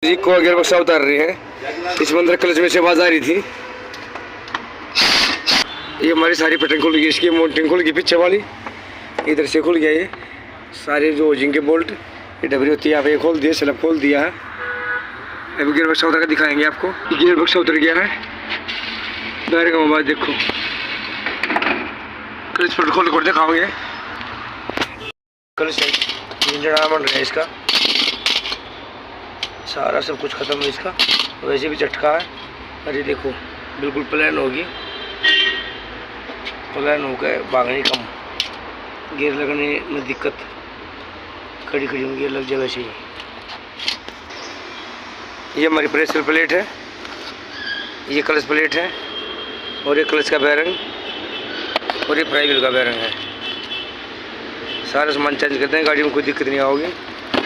जी को गियर बक्सा उतार रही है। इस मंदिर क्लच में से आवाज आ रही थी। ये हमारी सारी पटन खुल गई, इसकी मोटरिंग खुल गई पीछे वाली, इधर से खुल गया ये सारे जो होजिंग के बोल्ट, ये डबरी होती है यहाँ पे खोल दिया, स्लैब खोल दिया है। अभी गियर बक्सा उतर कर दिखाएंगे आपको। गियर बक्सा उतर गया है, डायरेक्ट मोबाइल देखो, क्लच पर खोल कर दिखाओगे। क्लच इंजन बन रहा है इसका, सारा सब कुछ खत्म है इसका। वैसे भी झटका है, अरे देखो बिल्कुल प्लान होगी, प्लान हो गए, भागने कम, गियर लगने में दिक्कत, खड़ी खड़ी में गियर लग जाए वैसे ही। ये हमारी प्रेशर प्लेट है, ये क्लच प्लेट है, और ये क्लच का बैरंग, और ये फ्राई व्हील का बैरंग है। सारा सामान चेंज करते हैं, गाड़ी में कोई दिक्कत नहीं आओगी।